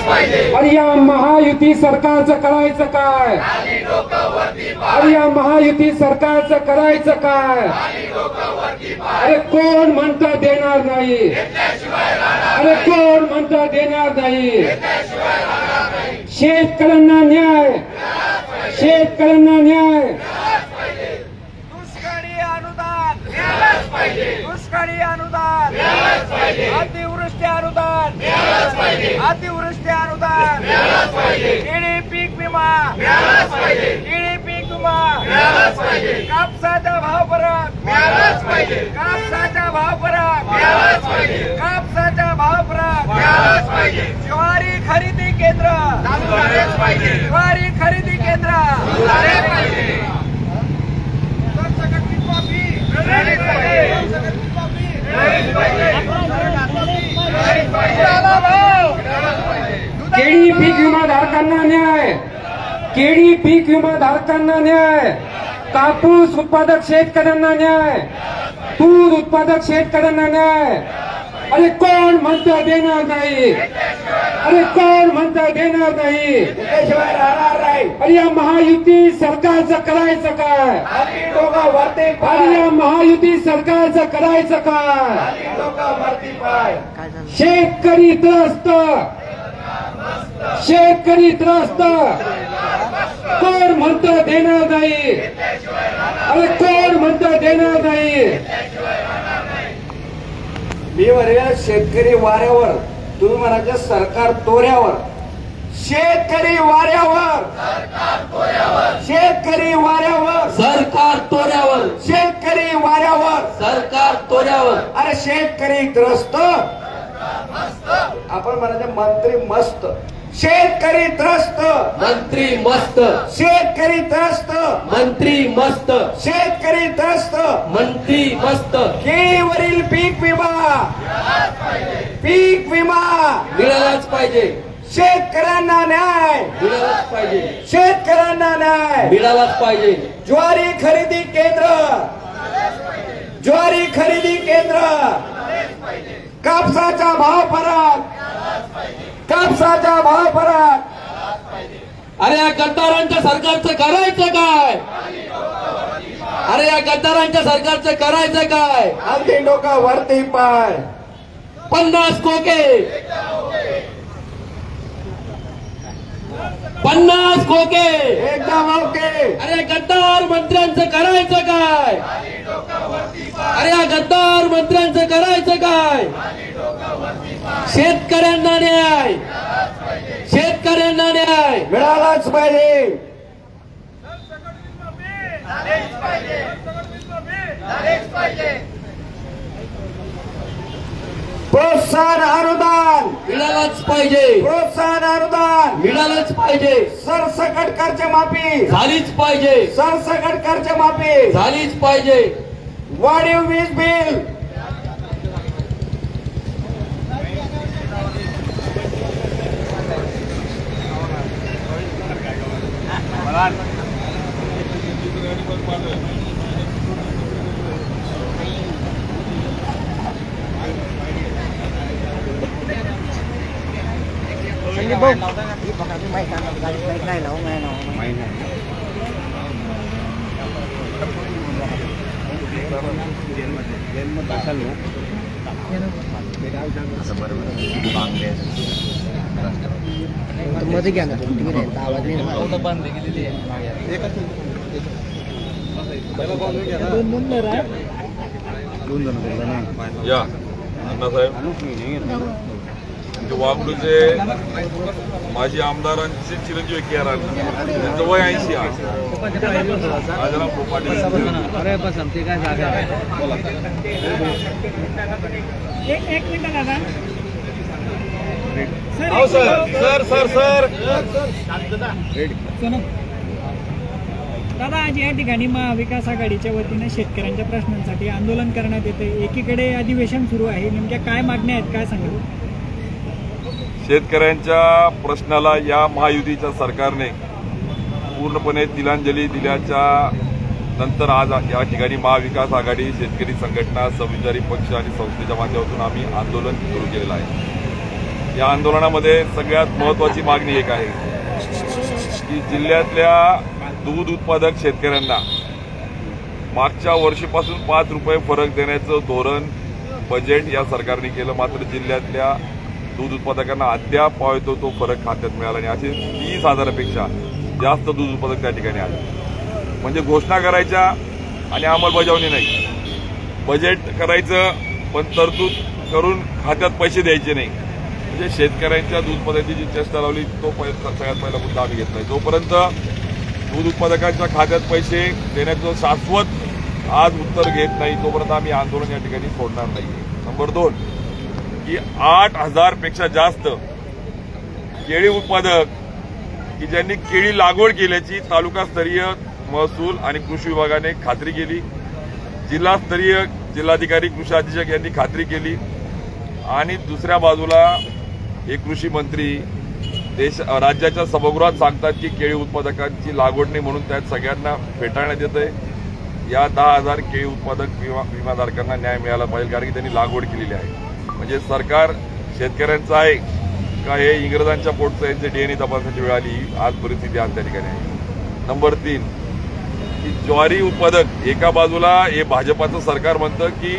अरे या महायुती सरकारचं करायचं काय? अरे या महायुती सरकारचं करायचं काय? अरे कोण म्हणता देणार नाही? अरे कोण म्हणता देणार नाही? शेतकऱ्यांना न्याय, शेतकऱ्यांना न्याय. दुष्काळी अनुदान, दुष्काळी अनुदान, अतिवृष्टी अनुदान, अतिवृष्टी अनुदान, केळी पीक विमा, केळी पीक विमा, कापसाचा भाव फरक, कापसाचा भाव फरक, कापसाचा भाव फरक, ज्वारी खरेदी केंद्र, ज्वारी खरेदी केंद्र, केळी पीक विमा धारकांना न्याय, केळी पीक विमा धारकांना न्याय, कापूस उत्पादक शेतकऱ्यांना न्याय, तूर उत्पादक शेतकऱ्यांना न्याय. अरे कोण म्हणतं देणार नाही? अरे कोण म्हणतं देणार नाही? त्याशिवाय राहणार नाही. अरे या महायुती सरकारचं करायचं काय? डोका वरती अरे या महायुती सरकारचं करायचं काय? डोका वरती पाय. शेतकरी त्रस्त, शेतकरी त्रस्त. कोण म्हणतं देणार नाही? अरे कोण म्हणतं देणार नाही? मी म्हणेल शेतकरी वाऱ्यावर, तुम्ही म्हणायचं सरकार तोऱ्यावर. शेतकरी वाऱ्यावर, शेतकरी वाऱ्यावर, सरकार तोऱ्यावर, शेतकरी वाऱ्यावर, सरकार तोऱ्यावर. अरे शेतकरी त्रस्त, आपण म्हणायचं मंत्री मस्त. शेतकरी त्रस्त, मंत्री मस्त, शेतकरी त्रस्त, मंत्री मस्त, शेतकरी त्रस्त, मंत्री मस्त. केळीवरील पीक विमा, पीक विमा मिळालाच पाहिजे, शेतकऱ्यांना न्याय, मिळालाच पाहिजे, शेतकऱ्यांना न्याय. मिळालाच पाहिजे. ज्वारी खरेदी केंद्र, ज्वारी खरेदी केंद्र, कापसाचा भाव फरक, कापसाचा भाव फरक. अरे या गद्दारांच्या सरकारचं करायचं काय? अरे या गद्दारांच्या सरकारचं करायचं काय? अगदी डोका वरती पाय. 50 खोके, 50 खोके. एकदम ओके. अरे गद्दार मंत्र्यांचं करायचं काय? अरे या गद्दार मंत्र्यांचं करायचं काय? शेतकऱ्यांना न्याय, शेतकऱ्यांना न्याय मिळालाच पाहिजे. प्रोत्साहन अनुदान मिळालंच पाहिजे, प्रोत्साहन अनुदान मिळालंच पाहिजे. सरसकट कर्जमाफी झालीच पाहिजे, सरसकट कर्जमाफी झालीच पाहिजे. वाढीव वीज बिल मध्ये घ्या ना तुम्ही आवाज नाही बंद केलेली आहे. या अण्णासाहेब वागडूचे माजी आमदारांचे चिरंजीव के आर त्यांचं वय 80 आहे. राजाराम पाटील एक मिनिट दादा. सर दादा आज या ठिकाणी महाविकास आघाडीच्या वतीने शेतकऱ्यांच्या प्रश्नांसाठी आंदोलन करण्यात येते. एकीकडे अधिवेशन सुरू आहे, नेमक्या काय मागण्या आहेत, काय सांगाल? शेतकऱ्यांच्या प्रश्नाला या महायुतीच्या सरकारने पूर्णपणे तिलांजली दिल्याच्या नंतर आज या ठिकाणी महाविकास आघाडी शेतकरी संघटना समविचारी पक्ष आणि संस्थेच्या माध्यमातून आम्ही आंदोलन सुरू केलेलं आहे. या आंदोलनामध्ये सगळ्यात महत्वाची मागणी एक आहे की जिल्ह्यातल्या दूध उत्पादक शेतकऱ्यांना मागच्या वर्षीपासून 5 रुपये फरक देण्याचं धोरण बजेट या सरकारने केलं, मात्र जिल्ह्यातल्या दूध उत्पादकांना अद्याप पावतो तो फरक खात्यात मिळाला नाही. असे 30,000पेक्षा जास्त दूध उत्पादक त्या ठिकाणी आले. म्हणजे घोषणा करायच्या आणि अंमलबजावणी नाही. बजेट करायचं पण तरतूद करून खात्यात पैसे द्यायचे नाही. म्हणजे शेतकऱ्यांच्या दूध उत्पादनाची जी चेष्टा लावली तो सगळ्यात पहिला मुद्दा आम्ही घेतलाय. जोपर्यंत दूध उत्पादकांच्या खात्यात पैसे देण्याचं शाश्वत आज उत्तर घेत नाही तोपर्यंत आम्ही आंदोलन या ठिकाणी सोडणार नाही. नंबर 2 की 8,000पेक्षा जास्त केळी उत्पादक की ज्यांनी केळी लागवड केल्याची तालुकास्तरीय महसूल आणि कृषी विभागाने खात्री केली, जिल्हास्तरीय जिल्हाधिकारी कृषी अधीक्षक यांनी खात्री केली आणि दुसऱ्या बाजूला हे कृषी मंत्री राज्याच्या सभागृहात सांगतात की केळी उत्पादकांची लागवड नाही म्हणून त्यात सगळ्यांना फेटाळण्यात येत आहे. या 10,000 केळी उत्पादक विमाधारकांना न्याय मिळाला पाहिजे कारण की त्यांनी लागवड केलेली आहे. म्हणजे सरकार शेतकऱ्यांचं आहे का हे इंग्रजांच्या पोटचं यांचे DNA तपासण्याची वेळ आली. आज परिस्थिती आज त्या ठिकाणी आहे. नंबर 3 की ज्वारी उत्पादक एका बाजूला हे भाजपाचं सरकार म्हणतं की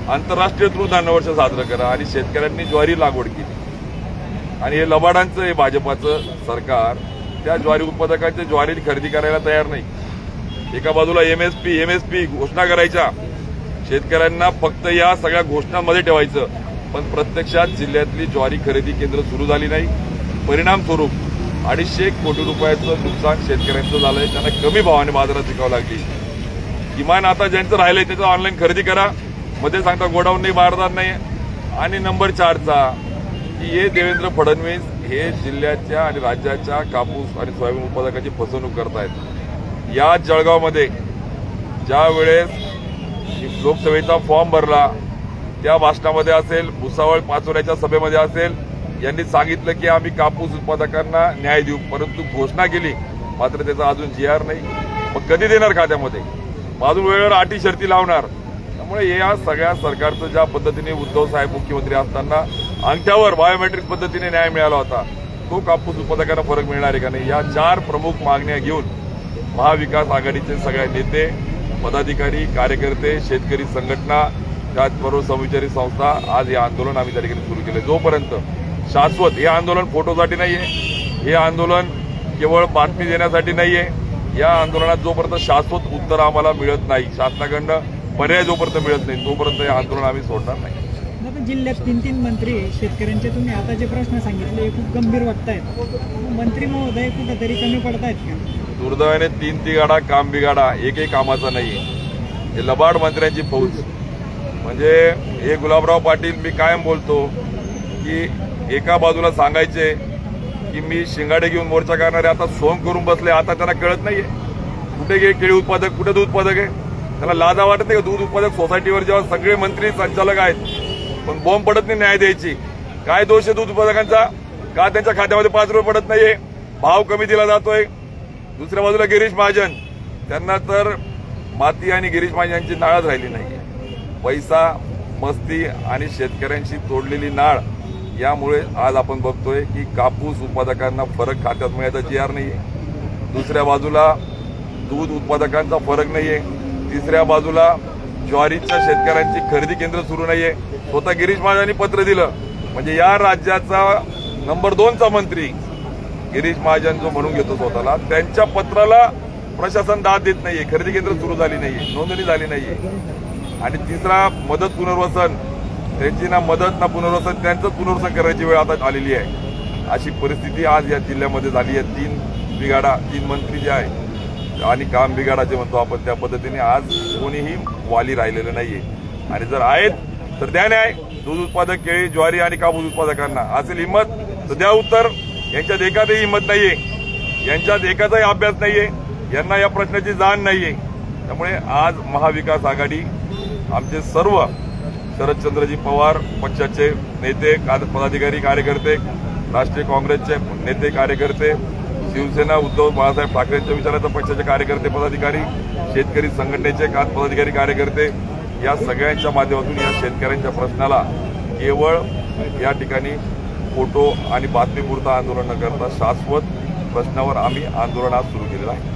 आंतरराष्ट्रीय तृणधान्य वर्ष साजरं करा आणि शेतकऱ्यांनी ज्वारी लागवड केली आणि हे लबाडांचं हे भाजपाचं सरकार त्या ज्वारी उत्पादकांच्या ज्वारी खरेदी करायला तयार नाही. एका बाजूला MSP घोषणा करायच्या, शेतकऱ्यांना फक्त या सगळ्या घोषणांमध्ये ठेवायचं, पण प्रत्यक्षात जिल्ह्यातली ज्वारी खरेदी केंद्र सुरू झाली नाही. परिणाम स्वरूप 250 कोटी रुपयाचं नुकसान शेतकऱ्यांचं झालंय. त्यांना कमी भावाने बाजारात विकावं लागली. किमान आता ज्यांचं राहिलंय त्याचं ऑनलाईन खरेदी करा, मध्ये सांगता गोडाऊन नाही, बारदार नाही. आणि नंबर 4चा की हे देवेंद्र फडणवीस हे जिल्ह्याच्या आणि राज्याच्या कापूस आणि सोयाबीन उत्पादकांची फसवणूक करतायत. या जळगावमध्ये ज्या वेळेस लोकसभेचा फॉर्म भरला त्या भाषणामध्ये असेल, भुसावळ पाचोऱ्याच्या सभेमध्ये असेल, यांनी सांगितलं की आम्ही कापूस उत्पादकांना न्याय देऊ, परंतु घोषणा केली मात्र त्याचा अजून GR नाही. मग कधी देणार खात्यामध्ये? अजून वेळेवर अटी शर्ती लावणार. त्यामुळे या सगळ्या सरकारचं ज्या पद्धतीने उद्धव साहेब मुख्यमंत्री असताना अंगठ्यावर बायोमेट्रिक पद्धतीने न्याय मिळाला होता तो कापूस उत्पादकांना फरक मिळणार आहे का नाही, या 4 प्रमुख मागण्या घेऊन महाविकास आघाडीचे सगळे नेते, पदाधिकारी, कार्यकर्ते, शेतकरी संघटना, त्याचबरोबर समविचारी संस्था आज हे आंदोलन आम्ही त्या ठिकाणी सुरू केले. जोपर्यंत शाश्वत हे आंदोलन फोटोसाठी नाहीये, हे आंदोलन केवळ बातमी देण्यासाठी नाहीये, या आंदोलनात जोपर्यंत शाश्वत उत्तर आम्हाला मिळत नाही, शासनाकडनं पर्याय जोपर्यंत मिळत नाही तोपर्यंत हे आंदोलन आम्ही सोडणार नाही. जिल्ह्यात 3 मंत्री शेतकऱ्यांचे तुम्ही आता जे प्रश्न सांगितले हे खूप गंभीर वाटतायत. मंत्री महोदय कुठेतरी कमी पडतायत का? दुर्दैवाने 3 तिगाडा काम बिगाडा एकही कामाचा नाहीये. हे लबाड मंत्र्यांची फौज. म्हणजे हे गुलाबराव पाटील मी कायम बोलतो की एका बाजूला सांगायचे की मी शिंगाडे घेऊन मोर्चा करणारे आता सोंग करून बसले, आता त्यांना कळत नाहीये कुठे गे केळी उत्पादक कुठे दूध उत्पादक आहे. त्याला लाजा वाटत नाही का? दूध उत्पादक सोसायटीवर जेव्हा सगळे मंत्री संचालक आहेत पण बॉम्ब पडत नाही न्याय द्यायची. काय दोष आहे दूध उत्पादकांचा? का त्यांच्या खात्यामध्ये 5 रुपये पडत नाहीये? भाव कमी दिला जातोय. दुसऱ्या बाजूला गिरीश महाजन, त्यांना तर माती आणि गिरीश महाजन यांची नाळच राहिली नाही. पैसा, मस्ती आणि शेतकऱ्यांशी तोडलेली नाळ यामुळे आज आपण बघतोय की कापूस उत्पादकांना फरक खात्यात मिळायचा GR नाहीये. दुसऱ्या बाजूला दूध उत्पादकांचा फरक नाहीये. तिसऱ्या बाजूला ज्वारीच्या शेतकऱ्यांची खरेदी केंद्र सुरू नाहीये. स्वतः गिरीश महाजनांनी पत्र दिलं. म्हणजे या राज्याचा नंबर 2चा मंत्री गिरीश महाजन जो म्हणून घेतो स्वतःला, त्यांच्या पत्राला प्रशासन दाद देत नाहीये. खरेदी केंद्र सुरू झाली नाहीये, नोंदणी झाली नाहीये. आणि तिसरा मदत पुनर्वसन, त्यांची ना मदत ना पुनर्वसन, त्यांचं पुनर्वसन करण्याची वेळ आता आलेली आहे. अशी परिस्थिती आज या जिल्ह्यामध्ये झाली आहे. 3 बिघाडा 3 मंत्री जे आहे आणि काम बिघाडा जे म्हणतो आपण त्या पद्धतीने आज कोणीही वाली राहिलेलं नाहीये. आणि जर आहेत तर द्या न्याय. दूध उत्पादक, केळी, ज्वारी आणि कापूस उत्पादकांना असेल हिंमत तर द्या उत्तर. यांच्यात एखादी हिंमत नाहीये, यांच्यात एकाचाही अभ्यास नाहीये, यांना या प्रश्नाची जाण नाहीये. त्यामुळे आज महाविकास आघाडी आमचे सर्व शरदचंद्रजी पवार पक्षाचे नेते, पदाधिकारी, कार्यकर्ते, राष्ट्रीय काँग्रेसचे नेते, कार्यकर्ते, शिवसेना उद्धव बाळासाहेब ठाकरेंच्या विचाराचा पक्षाचे कार्यकर्ते, पदाधिकारी, शेतकरी संघटनेचे पदाधिकारी, कार्यकर्ते, या सगळ्यांच्या माध्यमातून या शेतकऱ्यांच्या प्रश्नाला केवळ या ठिकाणी फोटो आणि बातमीपुरतं आंदोलन न करता शाश्वत प्रश्नावर आम्ही आंदोलन आज सुरू केलेलं आहे.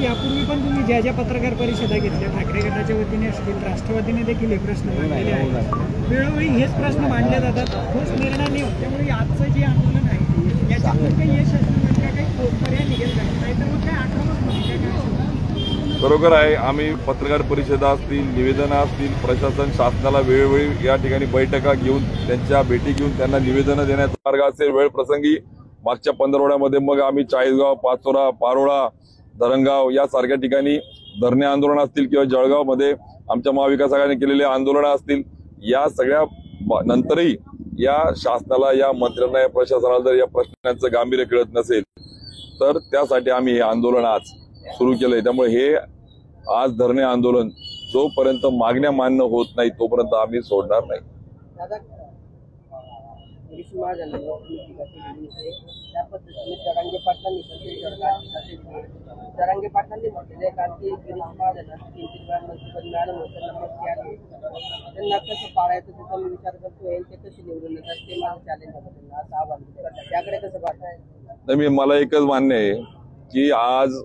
यापूर्वी पण तुम्ही ज्या ज्या पत्रकार परिषदा घेतल्या ठाकरे गटाच्या वतीने असतील राष्ट्रवादीने देखील हे प्रश्न मांडलेले आहेत. वेळोवेळी हेच प्रश्न मांडले जातात, ठोस निर्णय नाही होत. त्यामुळे आजचं जे आंदोलन आहे याच्यावर काही यश असलं काही पर्याय निघेल का, नाहीतर मग काय आक्रमक भूमिका काय? बरोबर आहे. आम्ही पत्रकार परिषदा असतील, निवेदनं असतील, प्रशासन शासनाला वेळोवेळी या ठिकाणी बैठका घेऊन त्यांच्या भेटी घेऊन त्यांना निवेदनं देण्याचा मार्ग असेल. वेळ प्रसंगी मागच्या पंधरवड्यामध्ये मग आम्ही चाळीसगाव, पाचोरा, पारोळा, धरणगाव यासारख्या ठिकाणी धरणे आंदोलन असतील किंवा जळगावमध्ये आमच्या महाविकास आघाडीने केलेले आंदोलनं असतील, या सगळ्या नंतरही या शासनाला, या मंत्र्यांना, या प्रशासनाला जर या प्रश्नांचं गांभीर्य कळत नसेल तर त्यासाठी आम्ही हे आंदोलन आज सुरू केलंय. त्यामुळे हे आज धरणे आंदोलन जोपर्यंत मागण्या मान्य होत नाही तोपर्यंत आम्ही सोडणार नाही. त्या पद्धतीने जरांगे पाटलांनी म्हटलेले आहे कारण की गिरीश महाजन 3-3 वेळा मंत्रिपद मिळालं होतं, त्यांना कसं पाळायचं त्याचा मी विचार करतोय. ते कसे निवडून येतात ते माझं चॅलेंज आहे त्यांना, असं आव्हान करतात. त्याकडे कसं पाहताय? नाही, मला एकच मान्य आहे की आज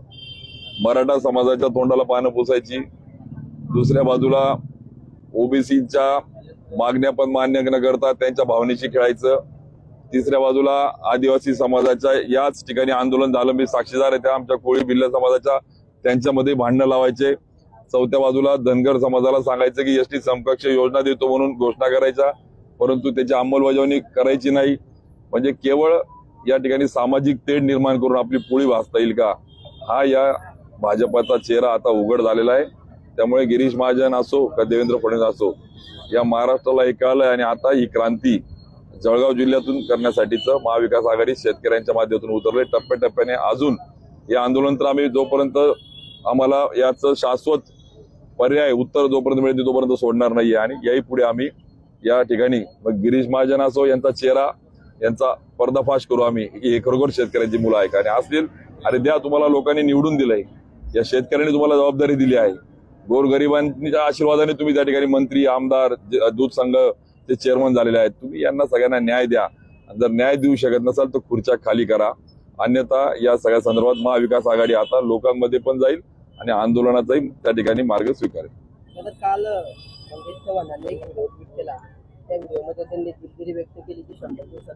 मराठा समाजाच्या तोंडाला पानं पुसायची, दुसऱ्या बाजूला ओबीसीच्या मागण्या पण मान्य न करता त्यांच्या भावनेशी खेळायचं, तिसऱ्या बाजूला आदिवासी समाजाच्या याच ठिकाणी आंदोलन झालं, मी साक्षीदार आहे त्या आमच्या कोळी भिल्ल समाजाच्या, त्यांच्यामध्ये भांडणं लावायचे, चौथ्या बाजूला धनगर समाजाला सांगायचं की एसटी समकक्ष योजना देतो म्हणून घोषणा करायच्या, परंतु त्याची अंमलबजावणी करायची नाही. म्हणजे केवळ या ठिकाणी सामाजिक तेढ निर्माण करून आपली पोळी भासता येईल का, हा या भाजपाचा चेहरा आता उघड झालेला आहे. त्यामुळे गिरीश महाजन असो का देवेंद्र फडणवीस असो, या महाराष्ट्राला हे कळलंय आणि आता ही क्रांती जळगाव जिल्ह्यातून करण्यासाठीचं महाविकास आघाडी शेतकऱ्यांच्या माध्यमातून उतरले. टप्प्याटप्प्याने अजून हे आंदोलन तर आम्ही जोपर्यंत आम्हाला याचं शाश्वत पर्याय उत्तर जोपर्यंत मिळते तोपर्यंत सोडणार नाहीये. आणि याही पुढे आम्ही या ठिकाणी मग गिरीश महाजन असो यांचा चेहरा यांचा पर्दाफाश करू आम्ही की हे खरोखर शेतकऱ्यांची मुलं आहे का, आणि असतील अरे द्या, तुम्हाला लोकांनी निवडून दिलंय, या शेतकऱ्यांनी तुम्हाला जबाबदारी दिली आहे, गोरगरिबांच्या आशीर्वादाने तुम्ही त्या ठिकाणी मंत्री, आमदार, दूध संघ ते चेअरमन झालेले आहेत, तुम्ही यांना सगळ्यांना न्याय द्या. जर न्याय देऊ शकत नसाल तर खुर्च्या खाली करा, अन्यथा या सगळ्या संदर्भात महाविकास आघाडी आता लोकांमध्ये पण जाईल आणि आंदोलनाचाही त्या ठिकाणी मार्ग स्वीकारेल. काल चव्हाणांनी एक व्हिडिओ ट्विट केला, त्या व्हिडिओमध्ये त्यांनी दिलगिरी व्यक्त केली की 100 दिवसात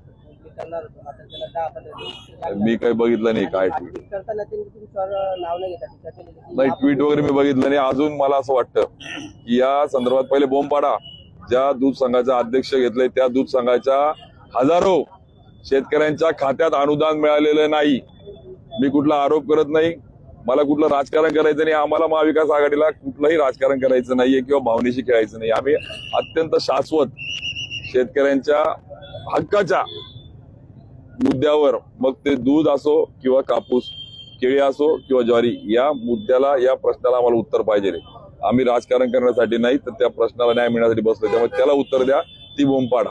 करणार होतो, मात्र त्याला 10-15 दिवस. मी काही बघितलं नाही काय ट्विट करताना त्यांनी तुमच्यावर नाव नाही घेता टीका केलेली नाही, ट्विट वगैरे मी बघितलं नाही. अजून मला असं वाटतं की या संदर्भात पहिले बोंब पाडा. ज्या दूध संघाचा अध्यक्ष घेतलंय त्या दूध संघाच्या हजारो शेतकऱ्यांच्या खात्यात अनुदान मिळालेलं नाही. मी कुठला आरोप करत नाही, मला कुठलं राजकारण करायचं नाही, आम्हाला महाविकास आघाडीला कुठलंही राजकारण करायचं नाहीये किंवा भावनेशी खेळायचं नाही. आम्ही अत्यंत शाश्वत शेतकऱ्यांच्या हक्काच्या मुद्द्यावर, मग ते दूध असो किंवा कापूस, केळी असो किंवा ज्वारी, या मुद्द्याला, या प्रश्नाला आम्हाला उत्तर पाहिजे. आम्ही राजकारण करण्यासाठी नाही तर त्या प्रश्नाला न्याय मिळण्यासाठी बसलो. त्यामुळे त्याला उत्तर द्या, ती बोंब पाडा.